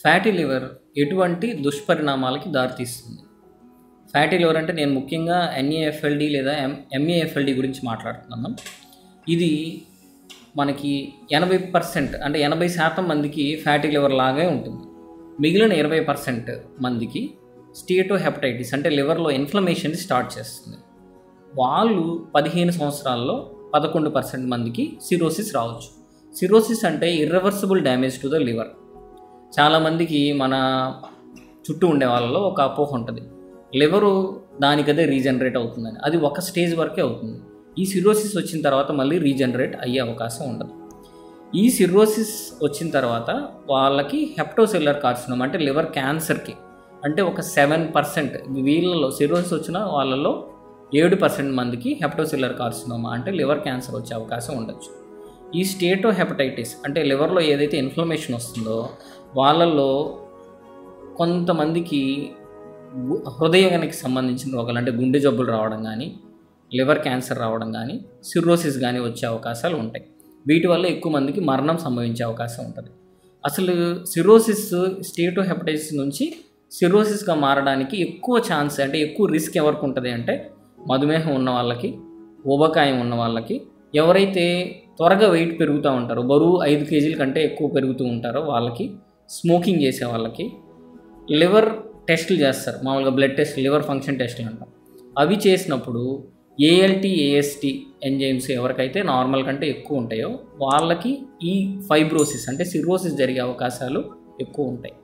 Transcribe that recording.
Fatty liver ఎటువంటి దుష్పరిణామాలకి దారితీస్తుంది? Fatty liver అంటే నేను ముఖ్యంగా ఎన్ఏఎఫ్ఎల్డి లేదా ఎంఏఎఫ్ఎల్డి గురించి మాట్లాడుతున్నాను. ఇది మనకి 80% అంటే 80% మందికి ఫ్యాటీ లివర్ లాగే ఉంటుంది. మిగిలిన 20% మందికి స్టీటోహెపటైటిస్ అంటే లివర్లో ఇన్ఫ్లమేషన్ స్టార్ట్ చేస్తుంది. వాళ్ళు 15 సంవత్సరాల్లో 11% మందికి సిరోసిస్ రావచ్చు. సిరోసిస్ అంటే irreversible damage to the liver. చాలామందికి మన చుట్టూ ఉండే వాళ్ళలో ఒక అపోహ ఉంటుంది, లివరు దానికదే రీజనరేట్ అవుతుందని. అది ఒక స్టేజ్ వరకే అవుతుంది. ఈ సిరోసిస్ వచ్చిన తర్వాత మళ్ళీ రీజనరేట్ అయ్యే అవకాశం ఉండదు. ఈ సిరోసిస్ వచ్చిన తర్వాత వాళ్ళకి హెపటోసెల్యులర్ కార్సినోమా అంటే లివర్ క్యాన్సర్కి అంటే ఒక 7% వీళ్ళలో సిరోసిస్ వచ్చిన వాళ్ళలో 7% మందికి హెపటోసెల్యులర్ కార్సినోమా అంటే లివర్ క్యాన్సర్ వచ్చే అవకాశం ఉండొచ్చు. ఈ స్టీటోహెపటైటిస్ అంటే లివర్లో ఏదైతే ఇన్ఫ్లమేషన్ వస్తుందో వాళ్ళల్లో కొంతమందికి హృదయానికి సంబంధించిన రోగాలు అంటే గుండె జబ్బులు రావడం కానీ, లివర్ క్యాన్సర్ రావడం కానీ, సిరోసిస్ కానీ వచ్చే అవకాశాలు ఉంటాయి. వీటి వల్ల ఎక్కువ మందికి మరణం సంభవించే అవకాశం ఉంటుంది. అసలు సిరోసిస్ స్టీటోహెపటైటిస్ నుంచి సిరోసిస్గా మారడానికి ఎక్కువ ఛాన్స్ అంటే ఎక్కువ రిస్క్ ఎవరికి ఉంటుంది అంటే మధుమేహం ఉన్న వాళ్ళకి, ఊబకాయం ఉన్న వాళ్ళకి, ఎవరైతే త్వరగా వెయిట్ పెరుగుతూ ఉంటారో, బరువు 5 కేజీల కంటే ఎక్కువ పెరుగుతూ ఉంటారో వాళ్ళకి, స్మోకింగ్ చేసే వాళ్ళకి, లివర్ టెస్టులు చేస్తారు మామూలుగా బ్లడ్ టెస్ట్, లివర్ ఫంక్షన్ టెస్టులు అంటాం. అవి చేసినప్పుడు ఏఎల్టీ ఏఎస్టీ ఎంజైమ్స్ ఎవరికైతే నార్మల్ కంటే ఎక్కువ ఉంటాయో వాళ్ళకి ఈ ఫైబ్రోసిస్ అంటే సిరోసిస్ జరిగే అవకాశాలు ఎక్కువ ఉంటాయి.